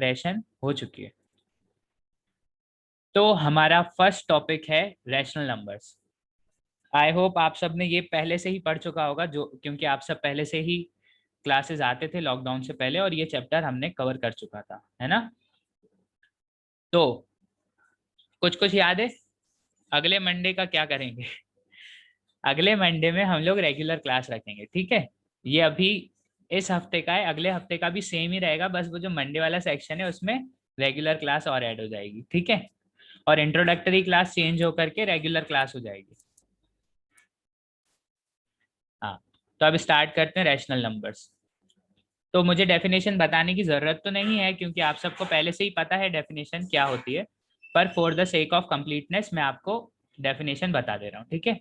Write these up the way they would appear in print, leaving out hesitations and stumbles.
Preparation हो चुकी है। तो हमारा फर्स्ट टॉपिक है रैशनल नंबर्स। आई होप आप सब ने ये पहले से ही पढ़ चुका होगा, जो क्योंकि आप सब पहले से ही क्लासेस आते थे लॉकडाउन से पहले, और ये चैप्टर हमने कवर कर चुका था, है ना। तो कुछ कुछ याद है। अगले मंडे का क्या करेंगे? अगले मंडे में हम लोग रेगुलर क्लास रखेंगे, ठीक है। ये अभी इस हफ्ते का है, अगले हफ्ते का भी सेम ही रहेगा, बस वो जो मंडे वाला सेक्शन है उसमें रेगुलर क्लास और ऐड हो जाएगी, ठीक है। और इंट्रोडक्टरी क्लास चेंज होकर के रेगुलर क्लास हो जाएगी। हाँ, तो अब स्टार्ट करते हैं रैशनल नंबर्स। तो मुझे डेफिनेशन बताने की जरूरत तो नहीं है, क्योंकि आप सबको पहले से ही पता है डेफिनेशन क्या होती है। पर for the sake of completeness मैं आपको डेफिनेशन बता दे रहा हूँ, ठीक है।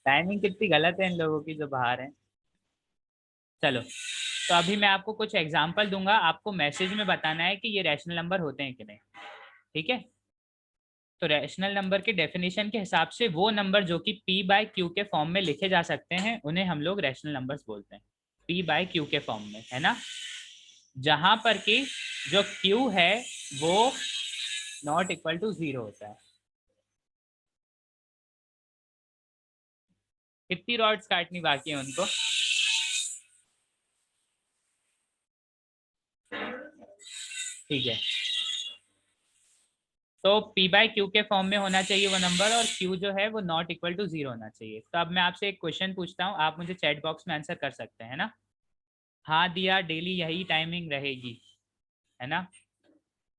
टाइमिंग कितनी गलत है इन लोगों की जो बाहर है। चलो, तो अभी मैं आपको कुछ एग्जांपल दूंगा, आपको मैसेज में बताना है कि ये रैशनल नंबर होते हैं कि नहीं, ठीक है। तो रैशनल नंबर के डेफिनेशन के हिसाब से वो नंबर जो कि पी बाय क्यू के फॉर्म में लिखे जा सकते हैं उन्हें हम लोग रैशनल नंबर्स बोलते हैं, पी बाय क्यू के फॉर्म में, है ना। जहां पर कि जो क्यू है वो नॉट इक्वल टू जीरो होता है। कितनी रॉड्स काटनी बाकी है उनको? ठीक है, तो पी बाय क्यू के फॉर्म में होना चाहिए वो नंबर, और क्यू जो है वो नॉट इक्वल टू जीरो होना चाहिए। तो अब मैं आपसे एक क्वेश्चन पूछता हूँ, आप मुझे चैट बॉक्स में आंसर कर सकते हैं ना। हाँ दिया, डेली यही टाइमिंग रहेगी, है ना।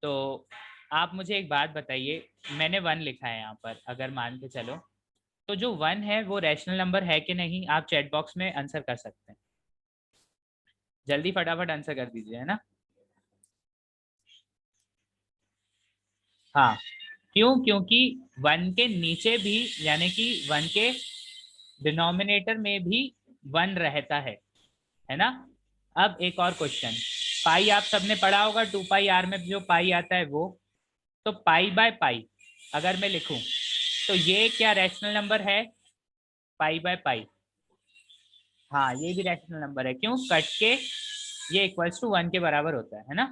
तो आप मुझे एक बात बताइए, मैंने वन लिखा है यहाँ पर, अगर मान के चलो तो जो वन है वो रैशनल नंबर है कि नहीं, आप चैट बॉक्स में आंसर कर सकते हैं। जल्दी फटाफट आंसर कर दीजिए, है ना। हाँ, क्यों? क्योंकि वन के नीचे भी, यानी कि वन के डिनोमिनेटर में भी वन रहता है ना। अब एक और क्वेश्चन, पाई आप सबने पढ़ा होगा, 2 पाई आर में जो पाई आता है वो। तो पाई बाय पाई अगर मैं लिखूं तो ये क्या रैशनल नंबर है? पाई बाय पाई, हाँ ये भी रैशनल नंबर है। क्यों? कट के ये इक्वल्स टू वन के बराबर होता है ना।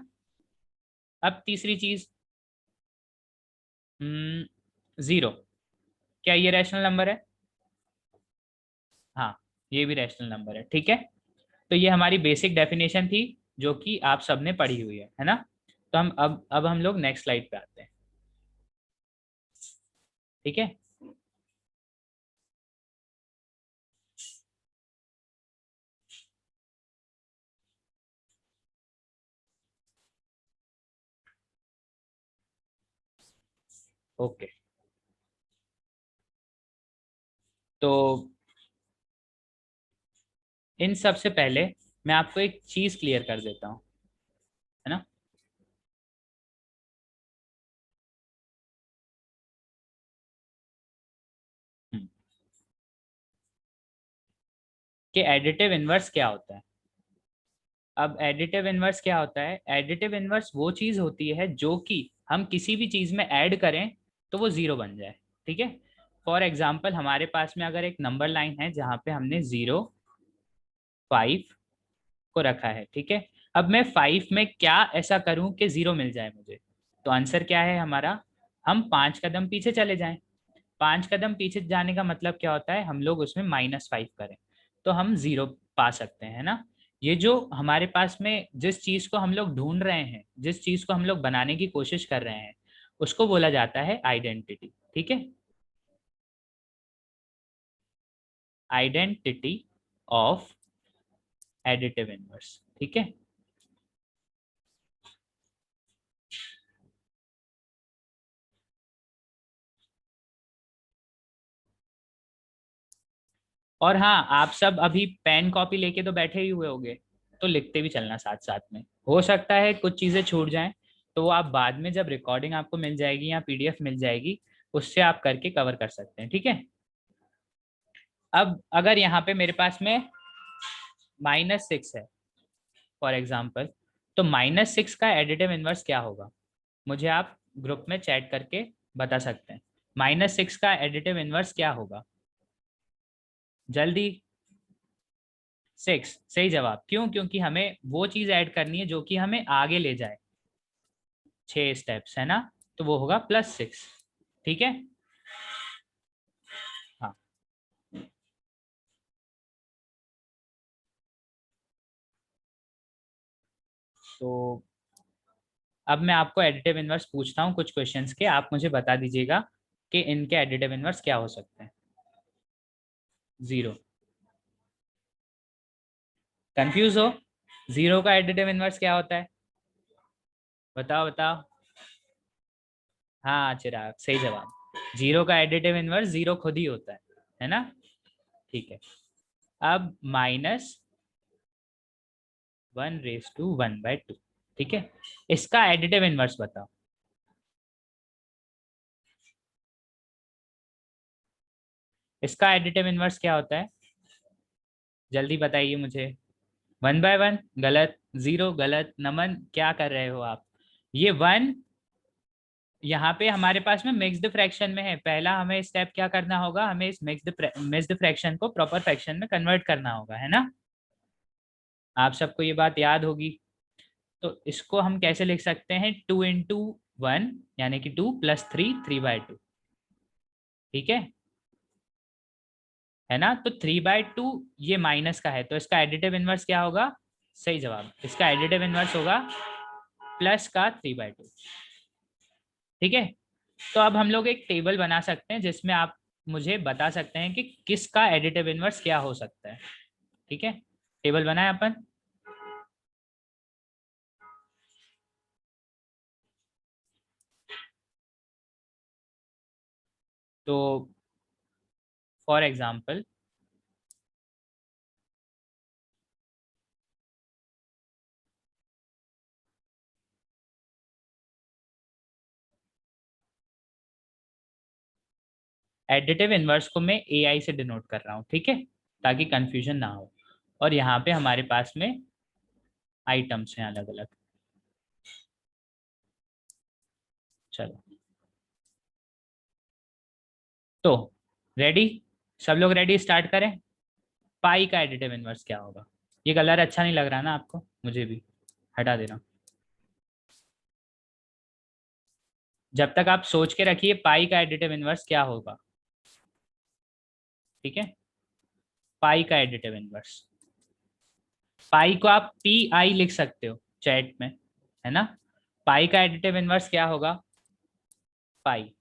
अब तीसरी चीज, जीरो, क्या ये रैशनल नंबर है? हाँ, ये भी रैशनल नंबर है, ठीक है। तो ये हमारी बेसिक डेफिनेशन थी जो कि आप सबने पढ़ी हुई है ना। तो हम अब हम लोग नेक्स्ट स्लाइड पे आते हैं, ठीक है। ओके, तो इन सब से पहले मैं आपको एक चीज क्लियर कर देता हूँ, है ना। हम्म, कि एडिटिव इनवर्स क्या होता है। अब एडिटिव इनवर्स क्या होता है? एडिटिव इनवर्स वो चीज होती है जो कि हम किसी भी चीज में ऐड करें तो वो जीरो बन जाए, ठीक है। फॉर एग्जाम्पल, हमारे पास में अगर एक नंबर लाइन है जहाँ पे हमने 0, 5 को रखा है, ठीक है। अब मैं 5 में क्या ऐसा करूं कि जीरो मिल जाए मुझे? तो आंसर क्या है हमारा? हम 5 कदम पीछे चले जाएं। 5 कदम पीछे जाने का मतलब क्या होता है? हम लोग उसमें -5 करें तो हम जीरो पा सकते हैं ना। ये जो हमारे पास में जिस चीज को हम लोग ढूंढ रहे हैं, जिस चीज को हम लोग बनाने की कोशिश कर रहे हैं, उसको बोला जाता है आइडेंटिटी, ठीक है। आइडेंटिटी ऑफ एडिटिव इनवर्स, ठीक है। और हाँ, आप सब अभी पेन कॉपी लेके तो बैठे ही हुए होंगे, तो लिखते भी चलना साथ साथ में। हो सकता है कुछ चीजें छूट जाएं, तो वो आप बाद में जब रिकॉर्डिंग आपको मिल जाएगी या पीडीएफ मिल जाएगी, उससे आप करके कवर कर सकते हैं, ठीक है। अब अगर यहाँ पे मेरे पास में -6 है फॉर एग्जाम्पल, तो -6 का एडिटिव इनवर्स क्या होगा? मुझे आप ग्रुप में चैट करके बता सकते हैं। -6 का एडिटिव इनवर्स क्या होगा? जल्दी। 6 सही जवाब। क्यों? क्योंकि हमें वो चीज ऐड करनी है जो कि हमें आगे ले जाए, 6 स्टेप्स है ना, तो वो होगा +6। ठीक है। हाँ, तो अब मैं आपको एडिटिव इनवर्स पूछता हूँ कुछ क्वेश्चंस के, आप मुझे बता दीजिएगा कि इनके एडिटिव इनवर्स क्या हो सकते हैं। 0। कंफ्यूज हो? 0 का एडिटिव इनवर्स क्या होता है? बताओ बताओ। हाँ चिराग, सही जवाब। 0 का एडिटिव इनवर्स 0 खुद ही होता है ना। ठीक है। अब -1/1/2। ठीक है, इसका एडिटिव इनवर्स बताओ। इसका एडिटिव इनवर्स क्या होता है? जल्दी बताइए मुझे। 1/1 गलत, 0 गलत। नमन क्या कर रहे हो आप? ये 1 यहाँ पे हमारे पास में मिक्स्ड फ्रैक्शन में है। पहला हमें स्टेप क्या करना होगा, हमें इस मिक्स्ड फ्रैक्शन को प्रॉपर फ्रैक्शन में कन्वर्ट करना होगा, है ना। आप सबको ये बात याद होगी। तो इसको हम कैसे लिख सकते हैं, 2 × 1, यानी कि 2 + 3, 3/2। ठीक है ना। तो 3/2 ये माइनस का है, तो इसका एडिटिव इनवर्स क्या होगा? सही जवाब, इसका एडिटिव इनवर्स होगा प्लस का 3/2। ठीक है। तो अब हम लोग एक टेबल बना सकते हैं जिसमें आप मुझे बता सकते हैं कि किसका एडिटिव इनवर्स क्या हो सकता है। ठीक है, टेबल बनाए अपन। तो फॉर एग्जांपल, एडिटिव इनवर्स को मैं AI से डिनोट कर रहा हूँ, ठीक है, ताकि कंफ्यूजन ना हो। और यहाँ पे हमारे पास में आइटम्स हैं अलग अलग। चलो, तो रेडी? सब लोग रेडी? स्टार्ट करें। पाई का एडिटिव इनवर्स क्या होगा? ये कलर अच्छा नहीं लग रहा ना आपको? मुझे भी हटा देना। जब तक आप सोच के रखिए पाई का एडिटिव इनवर्स क्या होगा। ठीक है, पाई का एडिटिव इनवर्स, पाई को आप PI लिख सकते हो चैट में, है ना। पाई का एडिटिव इनवर्स क्या होगा? पाई।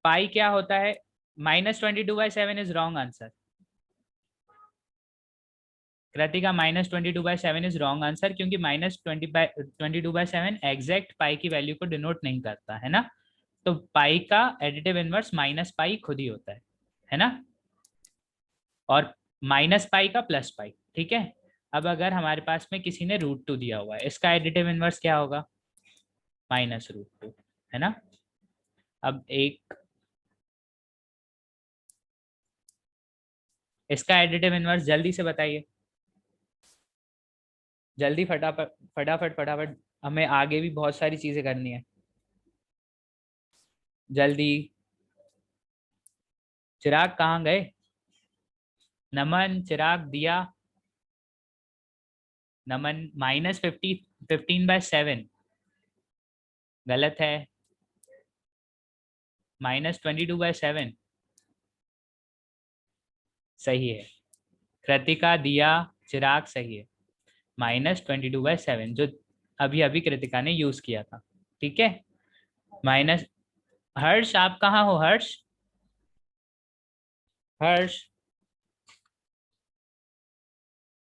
पाई क्या होता है? -22/7 is wrong answer. Kritika, -22/7 is wrong answer, क्योंकि -22/7 एग्जैक्ट पाई की वैल्यू को डिनोट नहीं करता है ना। तो पाई का एडिटिव इनवर्स -पाई खुद ही होता है ना। और -पाई का +पाई। ठीक है। अब अगर हमारे पास में किसी ने √2 दिया हुआ है, इसका एडिटिव इनवर्स क्या होगा? -√2, है ना। अब एक, इसका एडिटिव इनवर्स जल्दी से बताइए। जल्दी, फटाफट फटाफट फटाफट, हमें आगे भी बहुत सारी चीजें करनी है। जल्दी। चिराग कहाँ गए? नमन, चिराग, दिया। नमन, -15/7 गलत है। -22/7 सही है। कृतिका, दिया, चिराग सही है। -22/7 जो अभी अभी कृतिका ने यूज किया था। ठीक है। माइनस, हर्ष आप कहाँ हो? हर्ष, हर्ष,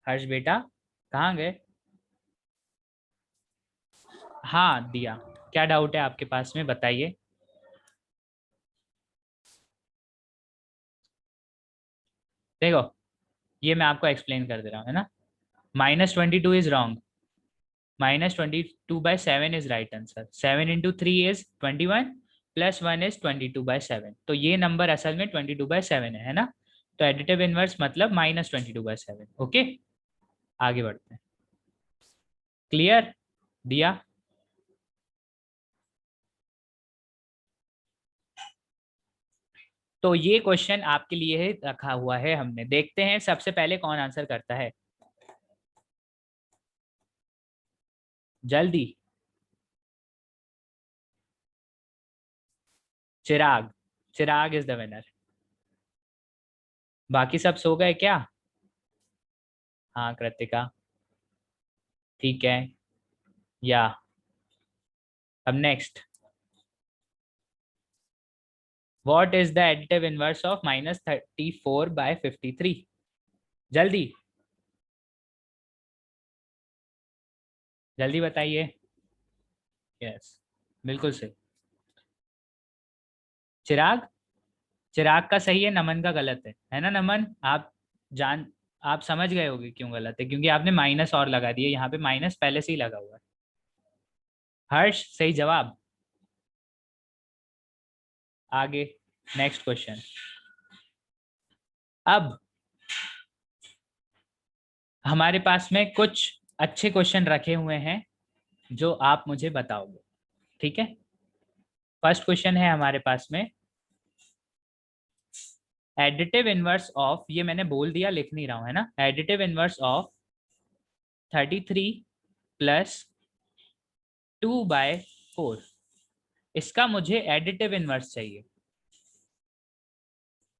हर्ष बेटा, कहाँ गए? हाँ दिया, क्या डाउट है आपके पास में, बताइए। देखो, ये मैं आपको एक्सप्लेन कर दे रहा हूँ, है ना। -22 is wrong, -22/7 is right answer. 7 × 3 is 21, +1 is 22/7। तो ये नंबर असल में 22/7 है ना। तो एडिटिव इनवर्स मतलब -22/7। ओके, आगे बढ़ते हैं। क्लियर? दिया। तो ये क्वेश्चन आपके लिए है, रखा हुआ है हमने। देखते हैं सबसे पहले कौन आंसर करता है। जल्दी। चिराग, चिराग इज द विनर। बाकी सब सो गए क्या? हाँ कृतिका, ठीक है। या अब next, what is the additive inverse of -34/53? जल्दी, जल्दी बताइए। यस, बिल्कुल सही। चिराग, चिराग का सही है, नमन का गलत है ना नमन? आप जान, आप समझ गए होगे क्यों गलत है, क्योंकि आपने माइनस और लगा दिया, यहाँ पे माइनस पहले से ही लगा हुआ है। हर्ष सही जवाब। आगे नेक्स्ट क्वेश्चन। अब हमारे पास में कुछ अच्छे क्वेश्चन रखे हुए हैं जो आप मुझे बताओगे, ठीक है? फर्स्ट क्वेश्चन है हमारे पास में, एडिटिव इनवर्स ऑफ, ये मैंने बोल दिया, लिख नहीं रहा हूं, है ना? एडिटिव इनवर्स ऑफ 33 प्लस 2/4, इसका मुझे एडिटिव इनवर्स चाहिए,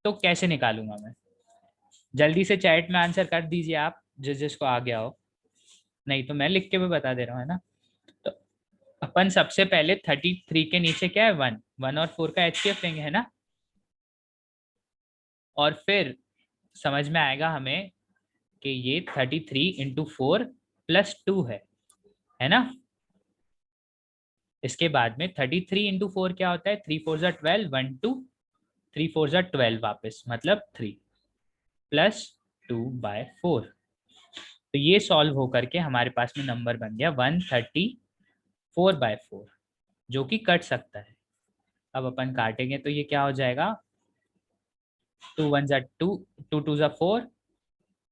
तो कैसे निकालूंगा मैं? जल्दी से चैट में आंसर कर दीजिए आप, जिसको आ गया हो, नहीं तो मैं लिख के भी बता दे रहा हूँ, है ना? तो अपन सबसे पहले 33 के नीचे क्या है, 1, 1 और 4 का एचसीएफ लेंगे, है ना? और फिर समझ में आएगा हमें कि ये 33 × 4 + 2 है ना? इसके बाद में 33 × 4 क्या होता है, 3 4 = 12, 1 2, 3 4 = 12 वापस, मतलब 3 + 2/4। तो ये सॉल्व होकर के हमारे पास में नंबर बन गया 134/4, जो कि कट सकता है। अब अपन काटेंगे तो ये क्या हो जाएगा, 2 1 = 2, 2 2 = 4,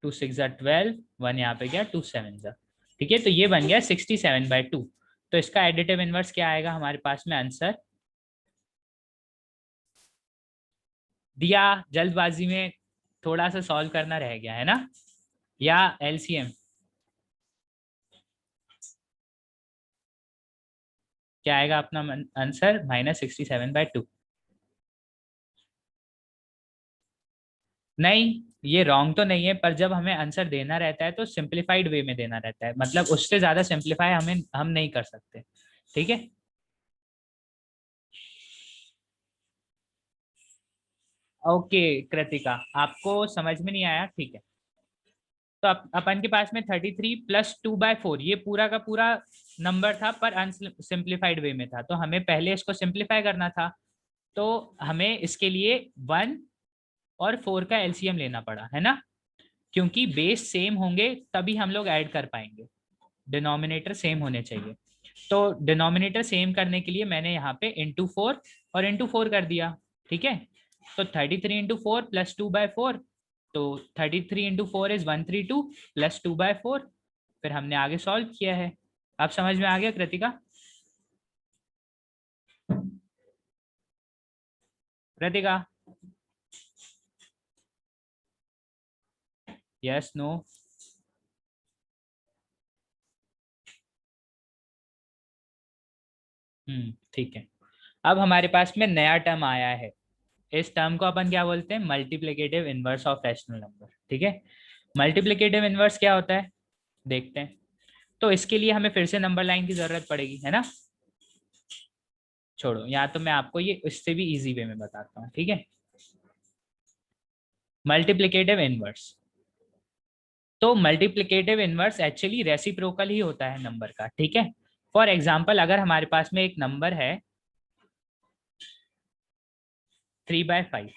2 6 = 12, 1 यहाँ पे गया, 2 7 = ठीक है, तो ये बन गया 67/2। तो इसका एडिटिव इनवर्स क्या आएगा हमारे पास में आंसर? दिया, जल्दबाजी में थोड़ा सा सॉल्व करना रह गया है ना, या एलसीएम? क्या आएगा अपना आंसर? -67/2। नहीं, ये रॉन्ग तो नहीं है, पर जब हमें आंसर देना रहता है तो सिंप्लीफाइड वे में देना रहता है, मतलब उससे ज्यादा सिंप्लीफाई हम नहीं कर सकते, ठीक है? ओके कृतिका, आपको समझ में नहीं आया, ठीक है। तो अपन के पास में 33 + 2/4, ये पूरा का पूरा नंबर था, पर अनसिंप्लीफाइड वे में था, तो हमें पहले इसको सिंप्लीफाई करना था। तो हमें इसके लिए 1 और 4 का एलसीएम लेना पड़ा, है ना? क्योंकि बेस सेम होंगे तभी हम लोग ऐड कर पाएंगे, डिनोमिनेटर सेम होने चाहिए। तो डिनोमिनेटर सेम करने के लिए मैंने यहाँ पे ×4 और ×4 कर दिया, ठीक है? तो 33 × 4 + 2/4, तो 33 × 4 = 132 + 2/4। फिर हमने आगे सॉल्व किया है। अब समझ में आ गया कृतिका? Kritika, yes no? ठीक है। अब हमारे पास में नया टर्म आया है, इस टर्म को अपन क्या बोलते हैं, multiplicative inverse of rational number, ठीक है? मल्टीप्लिकेटिव इनवर्स क्या होता है, देखते हैं। तो इसके लिए हमें फिर से नंबर लाइन की जरूरत पड़ेगी, है ना? छोड़ो, या तो मैं आपको ये इससे भी इजी वे में बताता हूँ, ठीक है? मल्टीप्लिकेटिव इनवर्स, तो मल्टीप्लिकेटिव इनवर्स एक्चुअली रेसिप्रोकल ही होता है नंबर का, ठीक है? फॉर एग्जाम्पल, अगर हमारे पास में एक नंबर है 3/5,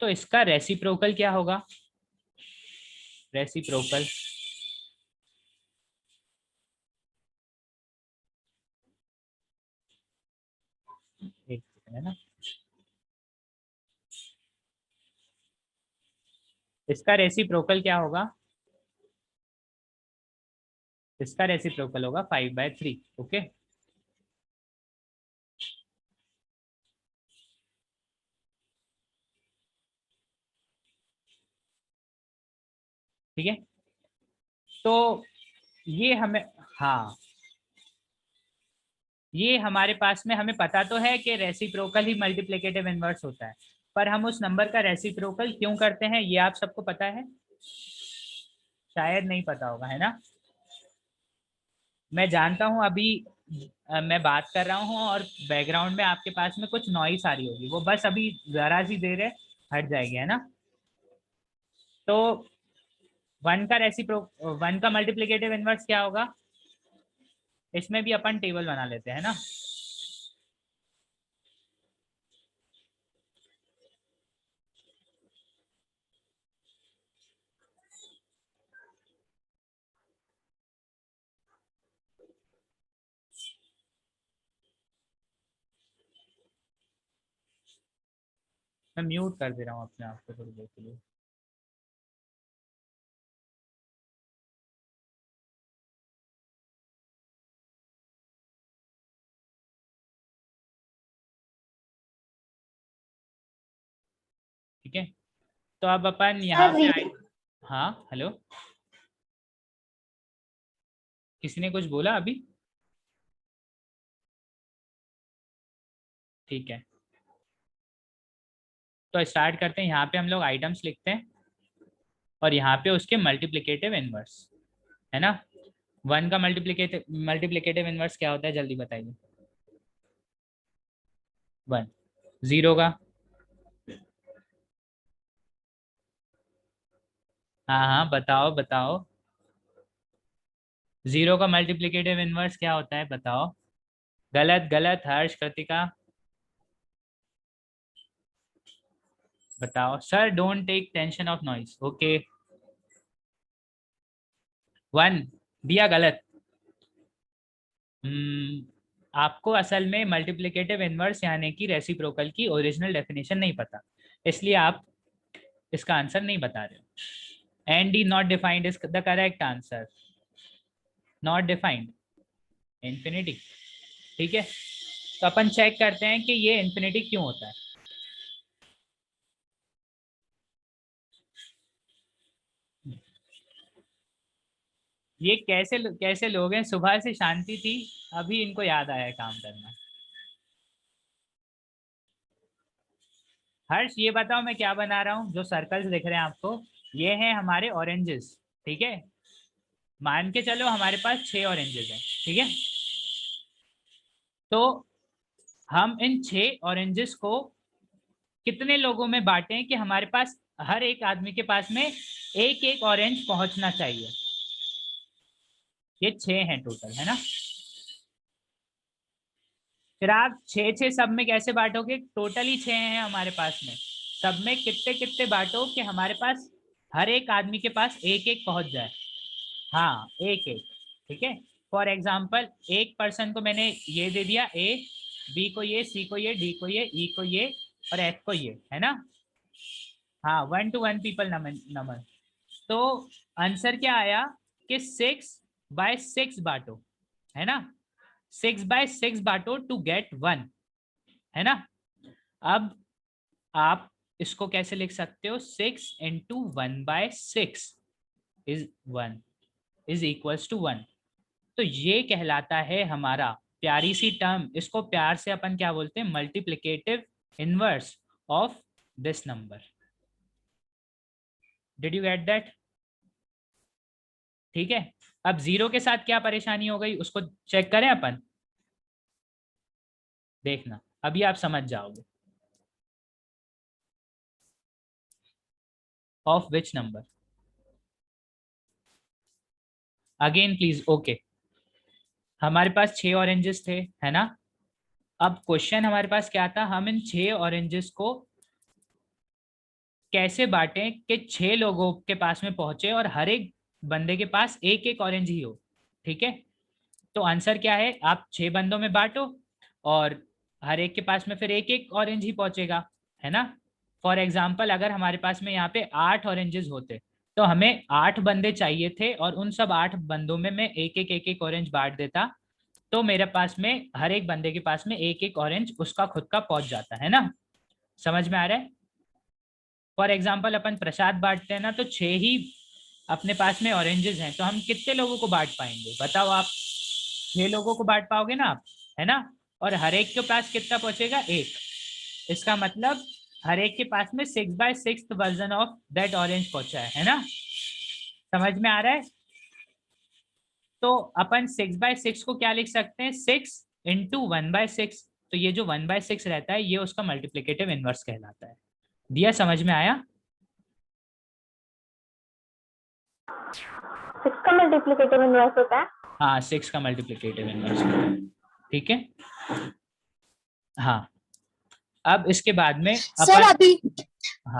तो इसका रेसिप्रोकल क्या होगा? रेसिप्रोकल, एक सेकंड, है ना? इसका रेसिप्रोकल क्या होगा? इसका रेसिप्रोकल होगा 5/3, ओके? ठीक है, तो ये हमें, हाँ ये हमारे पास में हमें पता तो है कि रेसिप्रोकल ही मल्टीप्लिकेटिव इनवर्स होता है, पर हम उस नंबर का रेसिप्रोकल क्यों करते हैं ये आप सबको पता है? शायद नहीं पता होगा, है ना? मैं जानता हूँ अभी मैं बात कर रहा हूँ और बैकग्राउंड में आपके पास में कुछ नॉइस आ रही होगी, वो बस अभी जरा सी देर है, हट जाएगी, है ना? तो वन का मल्टीप्लिकेटिव इनवर्स क्या होगा? इसमें भी अपन टेबल बना लेते हैं ना। मैं म्यूट कर दे रहा हूँ अपने आप को थोड़ी देर के लिए। ठीक है, तो अब अपन यहाँ पे आए। हाँ हेलो, किसी ने कुछ बोला अभी? ठीक है, तो स्टार्ट करते हैं। यहाँ पे हम लोग आइटम्स लिखते हैं और यहाँ पे उसके मल्टीप्लिकेटिव इनवर्स, है ना? वन का मल्टीप्लिकेटिव इनवर्स क्या होता है, जल्दी बताइए। वन। जीरो का? हाँ हाँ, बताओ बताओ। जीरो का मल्टीप्लिकेटिव इनवर्स क्या होता है, बताओ। गलत गलत, हर्ष कृतिका बताओ। Sir don't take tension of noise, okay. One दिया गलत। हम्म, आपको असल में मल्टीप्लिकेटिव इनवर्स यानी कि रेसिप्रोकल की ओरिजिनल डेफिनेशन नहीं पता, इसलिए आप इसका आंसर नहीं बता रहे हो। And D not defined is the correct answer. Not defined infinity. ठीक है, तो अपन चेक करते हैं कि ये इंफिनिटी क्यों होता है। ये कैसे कैसे लोग हैं, सुबह से शांति थी, अभी इनको याद आया है काम करना। हर्ष ये बताओ मैं क्या बना रहा हूँ, जो सर्कल्स दिख रहे हैं आपको, ये हैं हमारे ऑरेंजेस। ठीक है, मान के चलो हमारे पास 6 ऑरेंजेस हैं। ठीक है, तो हम इन 6 ऑरेंजेस को कितने लोगों में बांटें कि हमारे पास हर एक आदमी के पास में एक एक ऑरेंज पहुंचना चाहिए। ये 6 हैं टोटल, है ना? फिर आप 6 6 सब में कैसे बांटोगे, टोटल ही 6 हैं हमारे पास में, सब में कितने कितने बांटो कि हमारे पास हर एक आदमी के पास एक एक पहुंच जाए। हाँ, एक एक। ठीक है, फॉर एग्जाम्पल एक पर्सन को मैंने ये दे दिया, ए, बी को ये, सी को ये, डी को ये, ई को ये और एफ को ये, है ना? हाँ, 1 to 1 पीपल नमन। तो आंसर क्या आया कि 6/6 बांटो, है ना? 6/6 बांटो टू गेट 1, है ना? अब आप इसको कैसे लिख सकते हो, 6 into 1/6 is 1 is equals to 1। तो ये कहलाता है हमारा प्यारी सी टर्म, इसको प्यार से अपन क्या बोलते हैं, multiplicative inverse of this number. Did you get that? ठीक है, अब जीरो के साथ क्या परेशानी हो गई उसको चेक करें अपन, देखना अभी आप समझ जाओगे। Of which number? Again please, okay. हमारे पास 6 ऑरेंजेस थे, है ना? अब क्वेश्चन हमारे पास क्या था, हम इन 6 ऑरेंजेस को कैसे बांटें कि 6 लोगों के पास में पहुंचे और हर एक बंदे के पास एक एक ऑरेंज ही हो। ठीक है, तो आंसर क्या है, आप 6 बंदों में बांटो और हर एक के पास में फिर एक एक ऑरेंज ही पहुंचेगा, है ना? फॉर एग्जाम्पल अगर हमारे पास में यहाँ पे 8 ऑरेंजेस होते तो हमें 8 बंदे चाहिए थे और उन सब 8 बंदों में मैं एक एक ऑरेंज बांट देता, तो मेरे पास में हर एक बंदे के पास में एक एक ऑरेंज उसका खुद का पहुंच जाता, है ना? समझ में आ रहा है? फॉर एग्जाम्पल अपन प्रसाद बांटते हैं ना, तो 6 ही अपने पास में ऑरेंजेस हैं, तो हम कितने लोगों को बांट पाएंगे बताओ आप? 6 लोगों को बांट पाओगे ना आप, है ना, और हर एक के पास कितना पहुंचेगा, 1। इसका मतलब हर एक के पास में 6/6 वर्जन ऑफ दैट ऑरेंज पहुंचा है ना, समझ में आ रहा है। तो अपन 6/6 को क्या लिख सकते हैं, 6 इंटू 1/6। तो ये जो 1/6 रहता है ये उसका मल्टीप्लिकेटिव इनवर्स कहलाता है। दिया, समझ में आया। 6 का मल्टीप्लिकेटिव इनवर्स होता है। हाँ, 6 का मल्टीप्लिकेटिव इनवर्स होता है, ठीक है। हाँ, अब इसके बाद में सर अपन,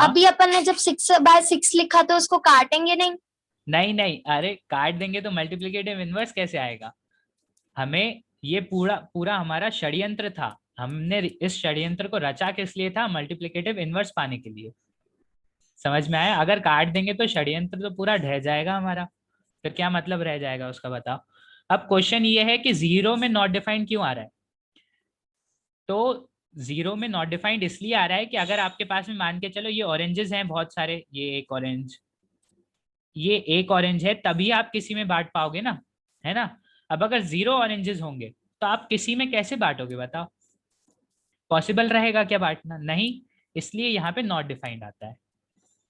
अभी हाँ अपन ने जब 6/6 लिखा तो उसको काटेंगे नहीं? नहीं नहीं, अरे काट देंगे तो मल्टीप्लिकेटिव इनवर्स कैसे आएगा। हमें ये पूरा पूरा हमारा षड्यंत्र था, हमने इस षड्यंत्र को रचा किस लिए था, मल्टीप्लिकेटिव इनवर्स पाने के लिए। समझ में आया। अगर काट देंगे तो षड्यंत्र तो पूरा ढह जाएगा हमारा, फिर क्या मतलब रह जाएगा उसका, बताओ। अब क्वेश्चन ये है कि जीरो में नॉट डिफाइंड क्यों आ रहा है। तो जीरो में नॉट डिफाइंड इसलिए आ रहा है कि अगर आपके पास में मान के चलो ये ऑरेंजेस हैं बहुत सारे, ये एक ऑरेंज, ये एक ऑरेंज है, तभी आप किसी में बांट पाओगे ना, है ना। अब अगर 0 ऑरेंजेस होंगे तो आप किसी में कैसे बांटोगे, बताओ। पॉसिबल रहेगा क्या बांटना, नहीं। इसलिए यहाँ पे नॉट डिफाइंड आता है।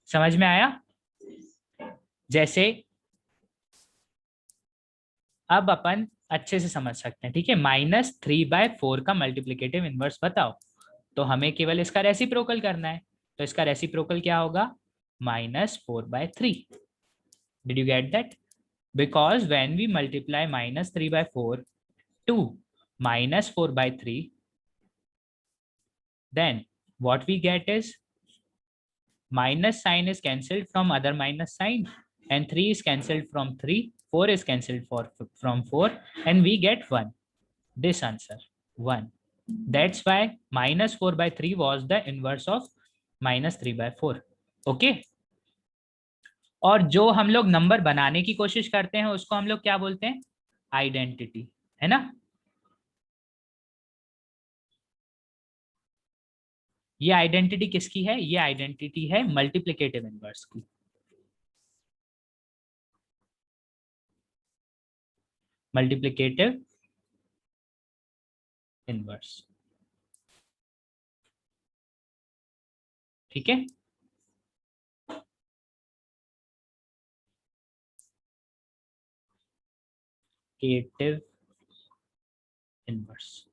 समझ में आया। जैसे अब अपन अच्छे से समझ सकते हैं, ठीक है। -3/4 का मल्टीप्लिकेटिव इनवर्स बताओ। तो हमें केवल इसका रेसिप्रोकल करना है। तो इसका रेसिप्रोकल क्या होगा, -4/3। Did you get that. Because when we multiply -3/4 to -4/3, then what we get is minus sign is cancelled from other minus sign, and 3 is cancelled from 3, 4 is cancelled from 4, and we get 1. This answer 1. That's why -4/3 was the inverse of -3/4. Okay. और जो हम लोग number बनाने की कोशिश करते हैं उसको हम लोग क्या बोलते हैं, आइडेंटिटी, है ना। ये आइडेंटिटी किसकी है, ये आइडेंटिटी है मल्टीप्लिकेटिव इनवर्स की। मल्टीप्लिकेटिव इनवर्स, ठीक है। Multiplicative inverse,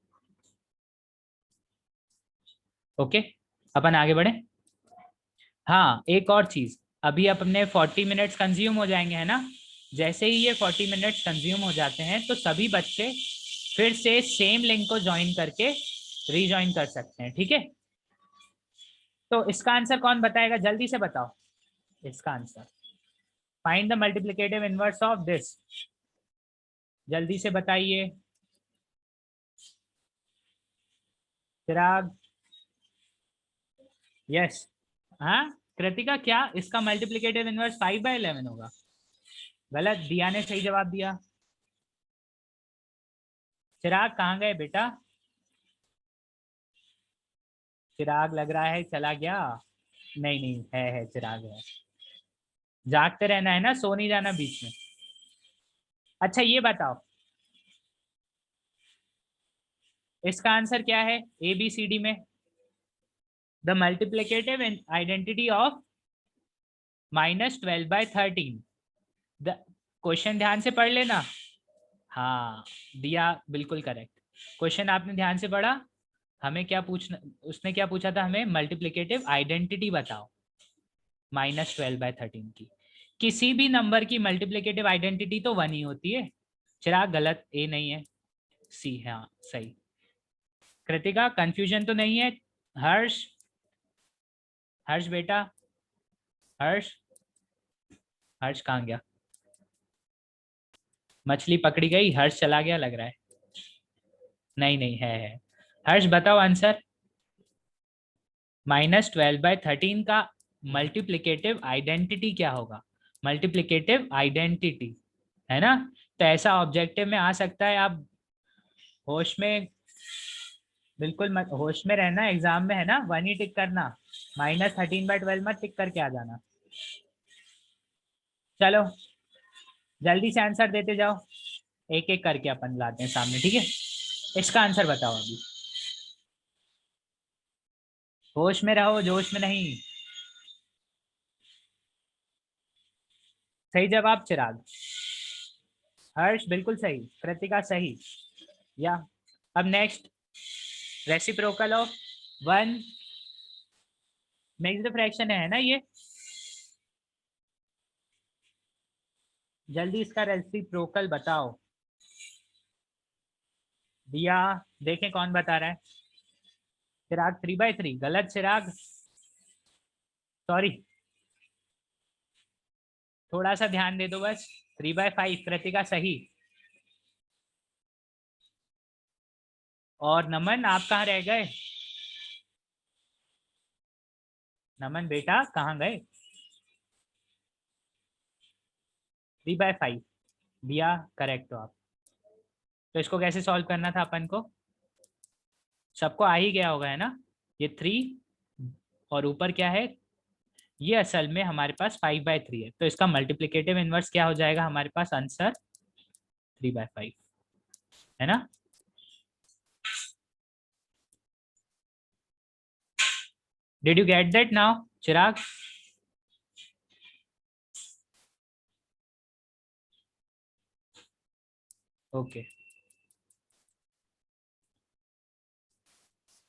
okay. अपन आगे बढ़े। हाँ, एक और चीज, अभी अपने 40 मिनट्स कंज्यूम हो जाएंगे, है ना। जैसे ही ये 40 मिनट्स कंज्यूम हो जाते हैं तो सभी बच्चे फिर से सेम लिंक को ज्वाइन करके रीज्वाइन कर सकते हैं, ठीक है। तो इसका आंसर कौन बताएगा, जल्दी से बताओ इसका answer. Find the multiplicative inverse of this, जल्दी से बताइए। चिराग, यस। हाँ कृतिका, क्या इसका मल्टीप्लिकेटिव इनवर्स 5/11 होगा। गलत, दिया ने सही जवाब दिया। चिराग कहाँ गए बेटा, चिराग लग रहा है चला गया। नहीं नहीं, है चिराग है। जागते रहना है ना, सो नहीं जाना बीच में। अच्छा ये बताओ, इसका आंसर क्या है ABCD में, the multiplicative identity of -12/13। The question ध्यान से पढ़ लेना। हाँ, दिया बिल्कुल करेक्ट। क्वेश्चन आपने ध्यान से पढ़ा। हमें क्या पूछना, उसने क्या पूछा था, हमें मल्टीप्लिकेटिव आइडेंटिटी बताओ -12/13 की। किसी भी नंबर की मल्टीप्लिकेटिव आइडेंटिटी तो 1 ही होती है। चिराग गलत, ए नहीं है, सी है, हाँ सही। कृतिका कंफ्यूजन तो नहीं है। हर्ष, हर्ष बेटा, हर्ष, हर्ष कहाँ गया, मछली पकड़ी गई, हर्ष चला गया लग रहा है। नहीं नहीं, है। हर्ष बताओ आंसर। -12/13 का मल्टीप्लिकेटिव आइडेंटिटी क्या होगा, मल्टीप्लिकेटिव आइडेंटिटी, है ना। तो ऐसा ऑब्जेक्टिव में आ सकता है, आप होश में, बिल्कुल होश में रहना, एग्जाम में है ना 1 ही टिक करना, -13/12 मत टिक करके आ जाना। चलो जल्दी से आंसर देते जाओ, एक एक करके अपन लाते हैं सामने, ठीक है। इसका आंसर बताओ अभी, होश में रहो, जोश में नहीं। सही जवाब चिराग। हर्ष बिल्कुल सही, कृतिका सही। या अब next, reciprocal of one mixed fraction है ना ये। जल्दी इसका रेसिप्रोकल बताओ। दिया, देखें कौन बता रहा है। चिराग 3/3 गलत चिराग, सॉरी, थोड़ा सा ध्यान दे दो बस। 3/5 कृतिका सही। और नमन आप कहाँ रह गए? नमन बेटा कहाँ गए? 3/5 दिया, करेक्ट हो आप। तो इसको कैसे सॉल्व करना था अपन को? सबको आ ही गया होगा है ना। ये 3 और ऊपर क्या है, ये असल में हमारे पास 5/3 है, तो इसका मल्टीप्लिकेटिव इनवर्स क्या हो जाएगा हमारे पास आंसर? 3/5 है ना। Did you get that now Chirag? Okay,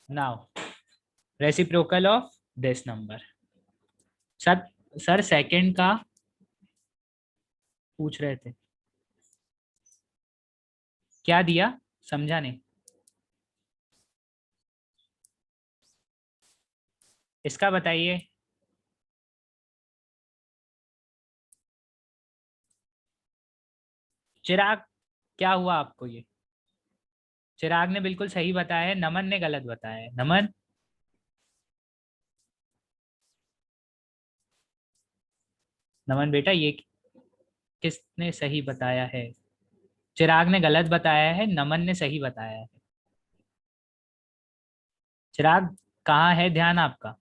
now reciprocal of this number. Sir, sir second का पूछ रहे थे, क्या दिया, समझा नहीं। इसका बताइए। चिराग क्या हुआ आपको ये? चिराग ने बिल्कुल सही बताया है, नमन ने गलत बताया है। नमन, नमन बेटा ये किसने सही बताया है? चिराग ने गलत बताया है, नमन ने सही बताया है। चिराग कहाँ है ध्यान आपका?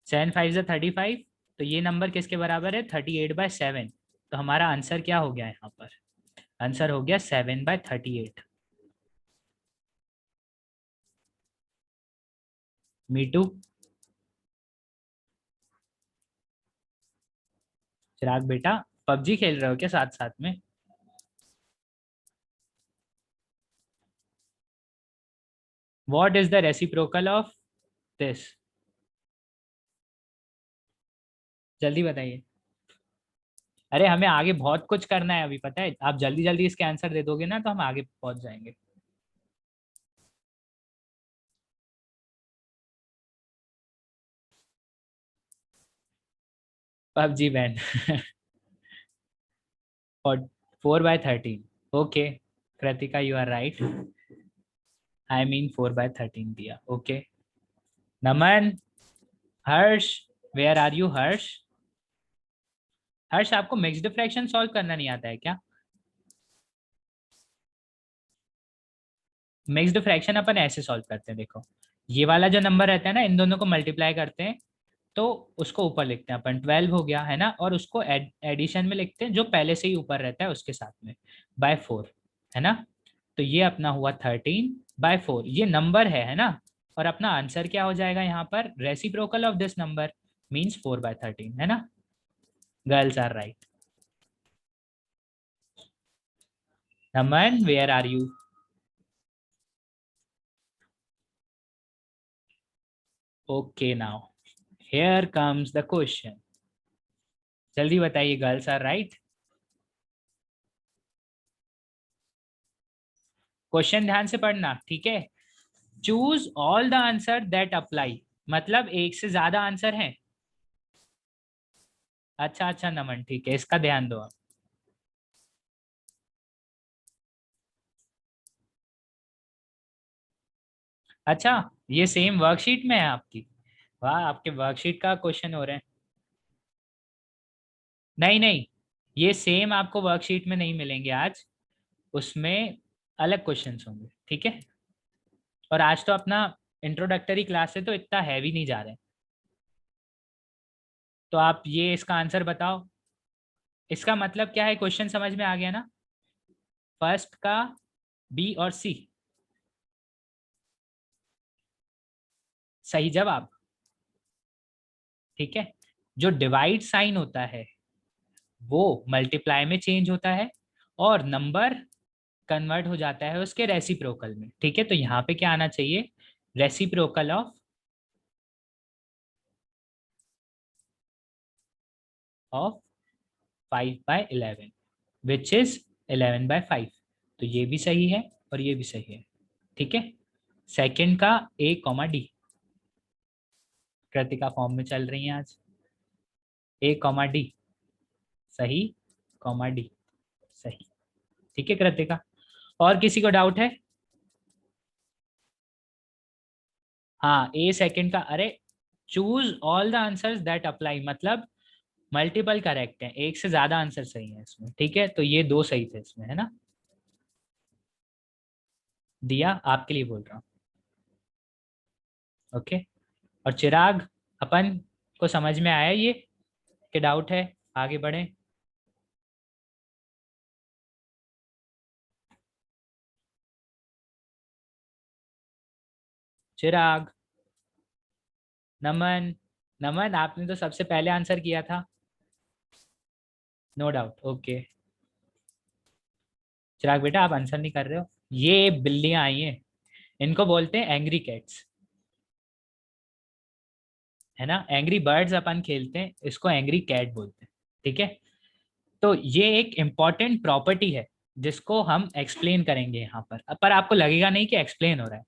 7×5 = 35, तो ये नंबर किसके बराबर है? 38/7। तो हमारा आंसर क्या हो गया यहाँ पर? आंसर हो गया 7/38। मीटू, चिराग बेटा पबजी खेल रहे हो क्या साथ साथ में? What is the reciprocal of this? जल्दी बताइए। अरे हमें आगे बहुत कुछ करना है अभी, पता है, आप जल्दी जल्दी इसके आंसर दे दोगे ना तो हम आगे पहुंच जाएंगे। PUBG band. और 4/13, okay. Kritika you are right, I mean 4/13 दिया, okay. Naman, Harsh, where are you Harsh? Harsh आपको मिक्स्ड फ्रैक्शन सॉल्व करना नहीं आता है क्या? मिक्स्ड फ्रैक्शन अपन ऐसे सॉल्व करते हैं, देखो ये वाला जो नंबर रहता है ना, इन दोनों को मल्टीप्लाई करते हैं, तो उसको ऊपर लिखते हैं अपन, 12 हो गया है ना, और उसको एडिशन में लिखते हैं जो पहले से ही ऊपर रहता है उसके साथ में, by 4 है ना। तो ये अपना हुआ 13/4, ये नंबर है ना। और अपना आंसर क्या हो जाएगा यहाँ पर? Reciprocal of this number means 4/13 है ना। Girls are right. Naman where are you? Okay, now here comes the question. जल्दी बताइए, गर्ल्स आर राइट। क्वेश्चन ध्यान से पढ़ना, ठीक है। Choose all the answer that apply, मतलब एक से ज्यादा आंसर है। अच्छा अच्छा नमन, ठीक है, इसका ध्यान दो आप। अच्छा, ये सेम वर्कशीट में है आपकी? वाह, आपके वर्कशीट का क्वेश्चन हो रहे हैं। नहीं नहीं, ये सेम आपको वर्कशीट में नहीं मिलेंगे आज, उसमें अलग क्वेश्चंस होंगे, ठीक है। और आज तो अपना इंट्रोडक्टरी क्लास है तो इतना हैवी नहीं जा रहे हैं। तो आप ये इसका आंसर बताओ। इसका मतलब क्या है, क्वेश्चन समझ में आ गया ना? फर्स्ट का बी और सी, सही जवाब। ठीक है, जो डिवाइड साइन होता है वो मल्टीप्लाई में चेंज होता है और नंबर कन्वर्ट हो जाता है उसके रेसिप्रोकल में। ठीक है, तो यहाँ पे क्या आना चाहिए, रेसिप्रोकल ऑफ 5/11 विच इज 11/5। तो ये भी सही है और ये भी सही है। ठीक है, सेकंड का A, D। कृतिका फॉर्म में चल रही है आज। A, D सही, D सही। ठीक है कृतिका, और किसी को डाउट है? हाँ, A सेकंड का, अरे choose all the answers that apply, मतलब मल्टीपल करेक्ट है, एक से ज्यादा आंसर सही है इसमें। ठीक है, तो ये 2 सही थे इसमें, है ना। दिया आपके लिए बोल रहा हूँ। ओके, और चिराग, अपन को समझ में आया ये कि डाउट है? आगे बढ़े। चिराग, नमन, नमन आपने तो सबसे पहले आंसर किया था। No doubt, okay. चिराग बेटा आप आंसर नहीं कर रहे हो। ये बिल्लियां आई हैं, इनको बोलते हैं एंग्री कैट्स, है ना। एंग्री बर्ड्स अपन खेलते हैं, इसको एंग्री कैट बोलते हैं। ठीक है, तो ये एक इम्पॉर्टेंट प्रॉपर्टी है जिसको हम एक्सप्लेन करेंगे यहाँ पर आपको लगेगा नहीं कि एक्सप्लेन हो रहा है,